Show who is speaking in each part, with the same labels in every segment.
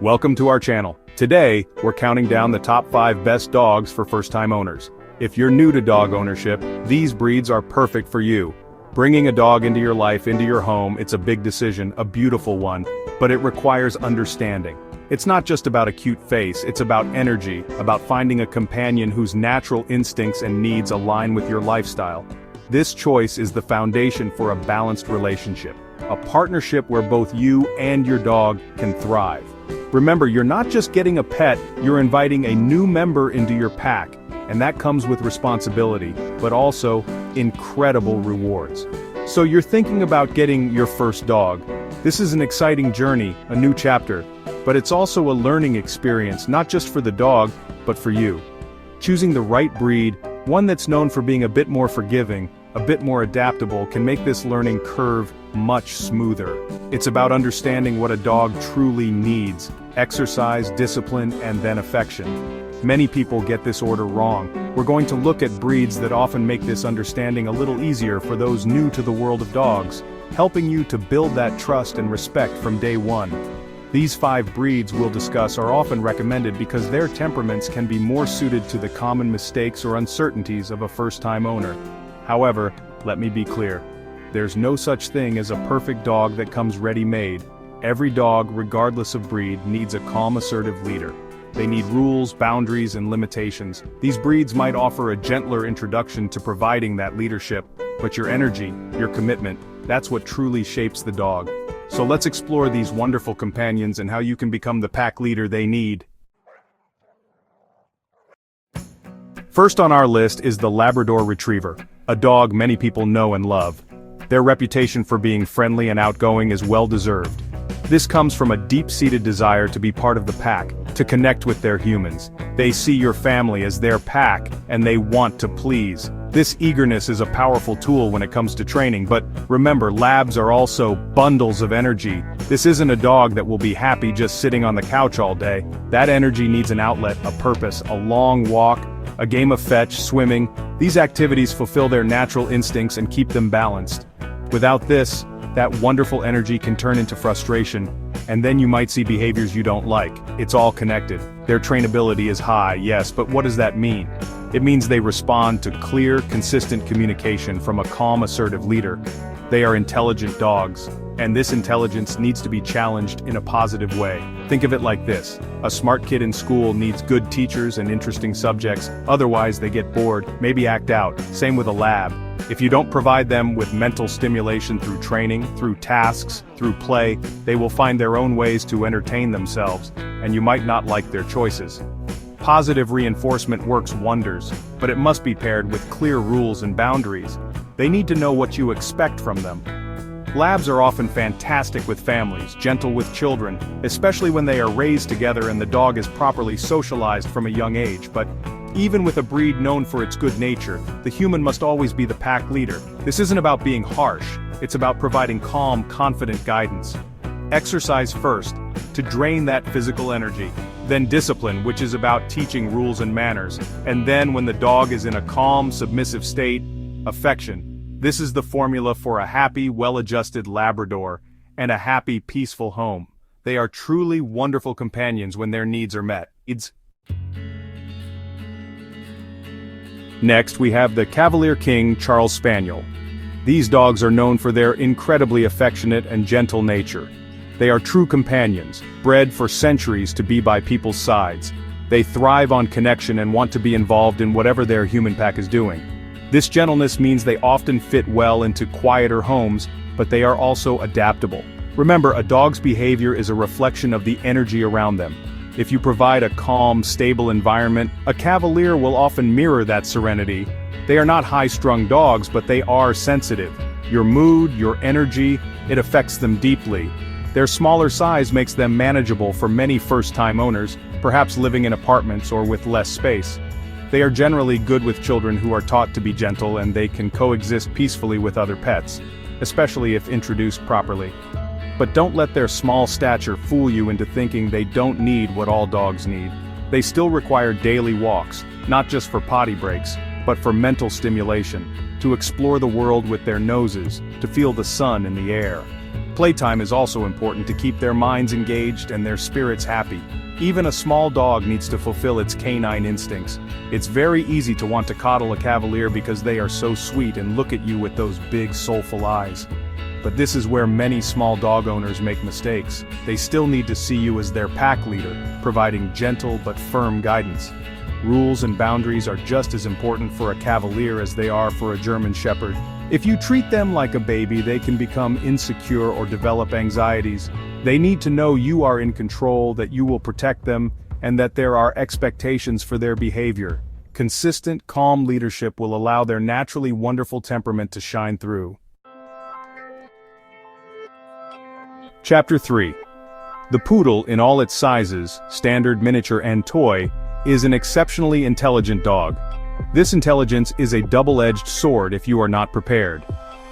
Speaker 1: Welcome to our channel. Today, we're counting down the top 5 best dogs for first-time owners. If you're new to dog ownership, these breeds are perfect for you. Bringing a dog into your life, into your home, it's a big decision, a beautiful one, but it requires understanding. It's not just about a cute face, it's about energy, about finding a companion whose natural instincts and needs align with your lifestyle. This choice is the foundation for a balanced relationship, a partnership where both you and your dog can thrive. Remember, you're not just getting a pet, you're inviting a new member into your pack, and that comes with responsibility, but also incredible rewards. So you're thinking about getting your first dog. This is an exciting journey, a new chapter, but it's also a learning experience, not just for the dog, but for you. Choosing the right breed, one that's known for being a bit more forgiving, a bit more adaptable, can make this learning curve much smoother. It's about understanding what a dog truly needs: exercise, discipline, and then affection. Many people get this order wrong. We're going to look at breeds that often make this understanding a little easier for those new to the world of dogs, helping you to build that trust and respect from day one. These 5 breeds we'll discuss are often recommended because their temperaments can be more suited to the common mistakes or uncertainties of a first-time owner. However, let me be clear. There's no such thing as a perfect dog that comes ready-made. Every dog, regardless of breed, needs a calm, assertive leader. They need rules, boundaries, and limitations. These breeds might offer a gentler introduction to providing that leadership, but your energy, your commitment, that's what truly shapes the dog. So let's explore these wonderful companions and how you can become the pack leader they need. First on our list is the Labrador Retriever, a dog many people know and love. Their reputation for being friendly and outgoing is well-deserved. This comes from a deep-seated desire to be part of the pack, to connect with their humans. They see your family as their pack, and they want to please. This eagerness is a powerful tool when it comes to training, but remember, labs are also bundles of energy. This isn't a dog that will be happy just sitting on the couch all day. That energy needs an outlet, a purpose, a long walk, a game of fetch, swimming. These activities fulfill their natural instincts and keep them balanced. Without this, that wonderful energy can turn into frustration, and then you might see behaviors you don't like. It's all connected. Their trainability is high, yes, but what does that mean? It means they respond to clear, consistent communication from a calm, assertive leader. They are intelligent dogs, and this intelligence needs to be challenged in a positive way. Think of it like this: a smart kid in school needs good teachers and interesting subjects, otherwise they get bored, maybe act out. Same with a lab. If you don't provide them with mental stimulation through training, through tasks, through play, they will find their own ways to entertain themselves, and you might not like their choices. Positive reinforcement works wonders, but it must be paired with clear rules and boundaries. They need to know what you expect from them. Labs are often fantastic with families, gentle with children, especially when they are raised together and the dog is properly socialized from a young age, but even with a breed known for its good nature, the human must always be the pack leader. This isn't about being harsh, it's about providing calm, confident guidance. Exercise first, to drain that physical energy. Then discipline, which is about teaching rules and manners. And then when the dog is in a calm, submissive state, affection. This is the formula for a happy, well-adjusted Labrador and a happy, peaceful home. They are truly wonderful companions when their needs are met. Next, we have the Cavalier King Charles Spaniel. These dogs are known for their incredibly affectionate and gentle nature. They are true companions, bred for centuries to be by people's sides. They thrive on connection and want to be involved in whatever their human pack is doing. This gentleness means they often fit well into quieter homes, but they are also adaptable. Remember, a dog's behavior is a reflection of the energy around them. If you provide a calm, stable environment, a Cavalier will often mirror that serenity. They are not high-strung dogs, but they are sensitive. Your mood, your energy, it affects them deeply. Their smaller size makes them manageable for many first-time owners, perhaps living in apartments or with less space. They are generally good with children who are taught to be gentle, and they can coexist peacefully with other pets, especially if introduced properly. But don't let their small stature fool you into thinking they don't need what all dogs need. They still require daily walks, not just for potty breaks, but for mental stimulation, to explore the world with their noses, to feel the sun in the air. Playtime is also important to keep their minds engaged and their spirits happy. Even a small dog needs to fulfill its canine instincts. It's very easy to want to coddle a Cavalier because they are so sweet and look at you with those big soulful eyes. But this is where many small dog owners make mistakes. They still need to see you as their pack leader, providing gentle but firm guidance. Rules and boundaries are just as important for a Cavalier as they are for a German Shepherd. If you treat them like a baby, they can become insecure or develop anxieties. They need to know you are in control, that you will protect them, and that there are expectations for their behavior. Consistent, calm leadership will allow their naturally wonderful temperament to shine through. Chapter 3. The Poodle, in all its sizes, standard, miniature, and toy, is an exceptionally intelligent dog. This intelligence is a double-edged sword if you are not prepared.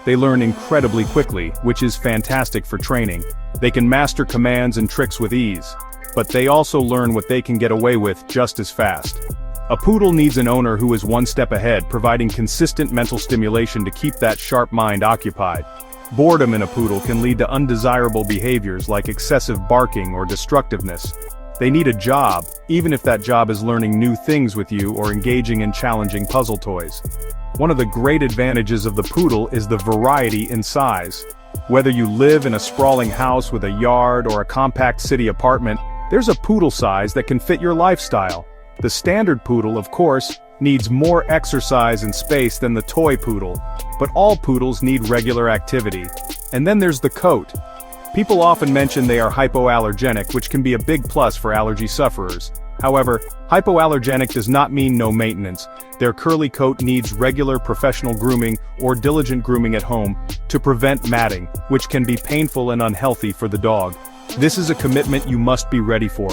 Speaker 1: They learn incredibly quickly, which is fantastic for training. They can master commands and tricks with ease, but they also learn what they can get away with just as fast. A poodle needs an owner who is one step ahead, providing consistent mental stimulation to keep that sharp mind occupied. Boredom in a poodle can lead to undesirable behaviors like excessive barking or destructiveness. They need a job, even if that job is learning new things with you or engaging in challenging puzzle toys. One of the great advantages of the poodle is the variety in size. Whether you live in a sprawling house with a yard or a compact city apartment, there's a poodle size that can fit your lifestyle. The standard poodle, of course, needs more exercise and space than the toy poodle, but all poodles need regular activity. And then there's the coat. People often mention they are hypoallergenic, which can be a big plus for allergy sufferers. However, hypoallergenic does not mean no maintenance. Their curly coat needs regular professional grooming or diligent grooming at home to prevent matting, which can be painful and unhealthy for the dog. This is a commitment you must be ready for.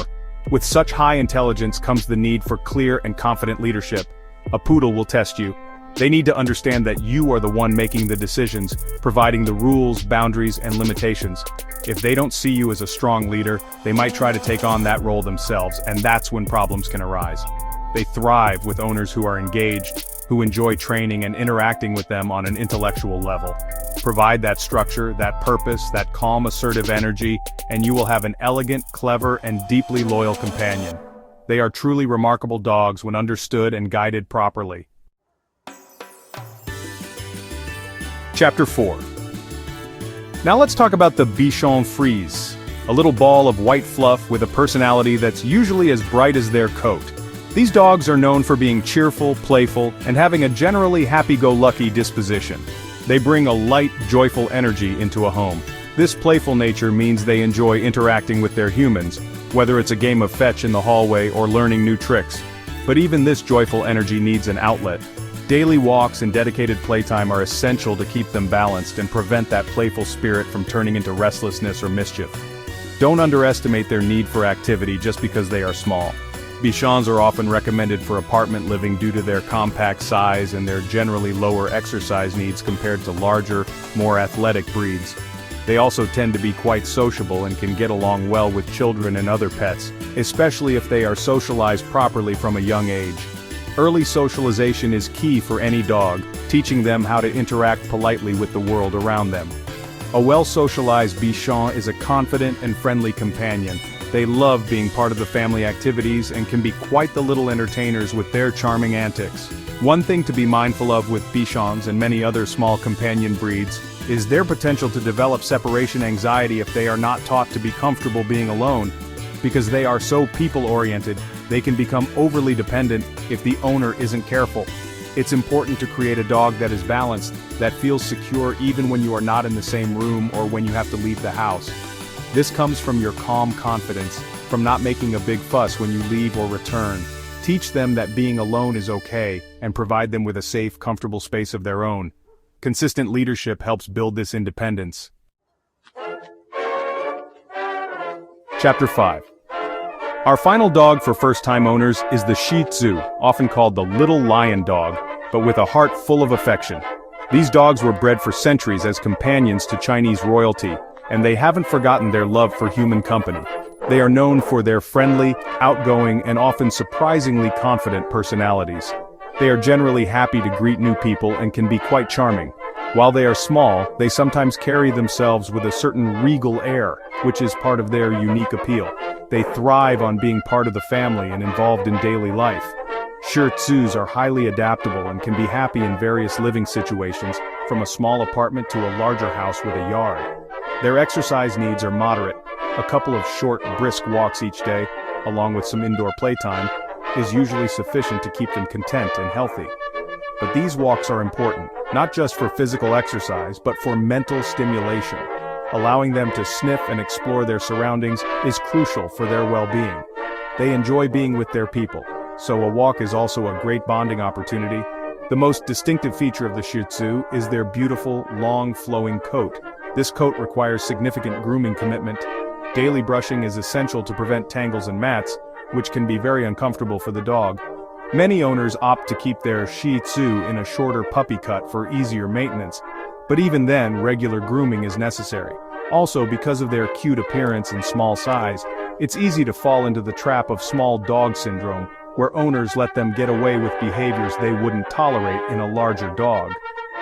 Speaker 1: With such high intelligence comes the need for clear and confident leadership. A poodle will test you. They need to understand that you are the one making the decisions, providing the rules, boundaries, and limitations. If they don't see you as a strong leader, they might try to take on that role themselves, and that's when problems can arise. They thrive with owners who are engaged, who enjoy training and interacting with them on an intellectual level. Provide that structure, that purpose, that calm, assertive energy, and you will have an elegant, clever, and deeply loyal companion. They are truly remarkable dogs when understood and guided properly. Chapter 4. Now let's talk about the Bichon Frise, a little ball of white fluff with a personality that's usually as bright as their coat. These dogs are known for being cheerful, playful, and having a generally happy-go-lucky disposition. They bring a light, joyful energy into a home. This playful nature means they enjoy interacting with their humans, whether it's a game of fetch in the hallway or learning new tricks. But even this joyful energy needs an outlet. Daily walks and dedicated playtime are essential to keep them balanced and prevent that playful spirit from turning into restlessness or mischief. Don't underestimate their need for activity just because they are small. Bichons are often recommended for apartment living due to their compact size and their generally lower exercise needs compared to larger, more athletic breeds. They also tend to be quite sociable and can get along well with children and other pets, especially if they are socialized properly from a young age. Early socialization is key for any dog, teaching them how to interact politely with the world around them. A well-socialized Bichon is a confident and friendly companion. They love being part of the family activities and can be quite the little entertainers with their charming antics. One thing to be mindful of with Bichons and many other small companion breeds is their potential to develop separation anxiety if they are not taught to be comfortable being alone. Because they are so people-oriented, they can become overly dependent if the owner isn't careful. It's important to create a dog that is balanced, that feels secure even when you are not in the same room or when you have to leave the house. This comes from your calm confidence, from not making a big fuss when you leave or return. Teach them that being alone is okay, and provide them with a safe, comfortable space of their own. Consistent leadership helps build this independence. Chapter 5. Our final dog for first-time owners is the Shih Tzu, often called the little lion dog, but with a heart full of affection. These dogs were bred for centuries as companions to Chinese royalty, and they haven't forgotten their love for human company. They are known for their friendly, outgoing, and often surprisingly confident personalities. They are generally happy to greet new people and can be quite charming. While they are small, they sometimes carry themselves with a certain regal air, which is part of their unique appeal. They thrive on being part of the family and involved in daily life. Shih Tzus are highly adaptable and can be happy in various living situations, from a small apartment to a larger house with a yard. Their exercise needs are moderate. A couple of short, brisk walks each day, along with some indoor playtime, is usually sufficient to keep them content and healthy. But these walks are important, not just for physical exercise, but for mental stimulation. Allowing them to sniff and explore their surroundings is crucial for their well-being. They enjoy being with their people, so a walk is also a great bonding opportunity. The most distinctive feature of the Shih Tzu is their beautiful, long, flowing coat. This coat requires significant grooming commitment. Daily brushing is essential to prevent tangles and mats, which can be very uncomfortable for the dog. Many owners opt to keep their Shih Tzu in a shorter puppy cut for easier maintenance, but even then, regular grooming is necessary. Also, because of their cute appearance and small size, it's easy to fall into the trap of small dog syndrome, where owners let them get away with behaviors they wouldn't tolerate in a larger dog.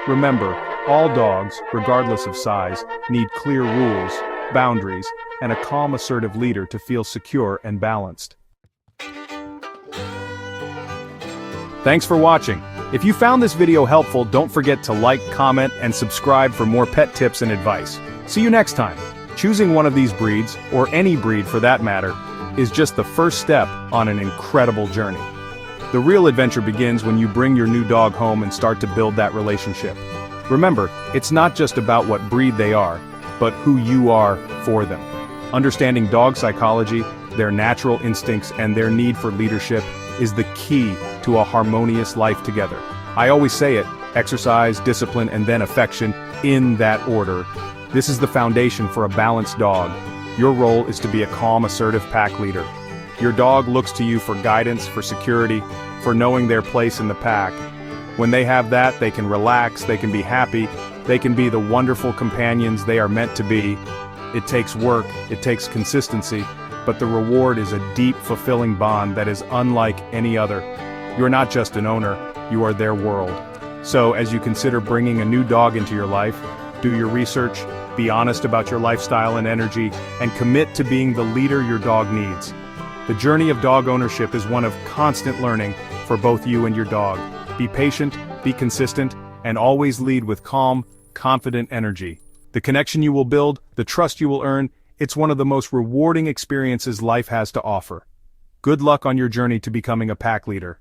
Speaker 1: Remember, all dogs, regardless of size, need clear rules, boundaries, and a calm, assertive leader to feel secure and balanced. Thanks for watching. If you found this video helpful, don't forget to like, comment, and subscribe for more pet tips and advice. See you next time. Choosing one of these breeds, or any breed for that matter, is just the first step on an incredible journey. The real adventure begins when you bring your new dog home and start to build that relationship. Remember, it's not just about what breed they are, but who you are for them. Understanding dog psychology, their natural instincts, and their need for leadership is the key to a harmonious life together. I always say it, exercise, discipline, and then affection, in that order. This is the foundation for a balanced dog. Your role is to be a calm, assertive pack leader. Your dog looks to you for guidance, for security, for knowing their place in the pack. When they have that, they can relax, they can be happy, they can be the wonderful companions they are meant to be. It takes work, it takes consistency, but the reward is a deep, fulfilling bond that is unlike any other. You're not just an owner, you are their world. So, as you consider bringing a new dog into your life, do your research, be honest about your lifestyle and energy, and commit to being the leader your dog needs. The journey of dog ownership is one of constant learning for both you and your dog. Be patient, be consistent, and always lead with calm, confident energy. The connection you will build, the trust you will earn, it's one of the most rewarding experiences life has to offer. Good luck on your journey to becoming a pack leader.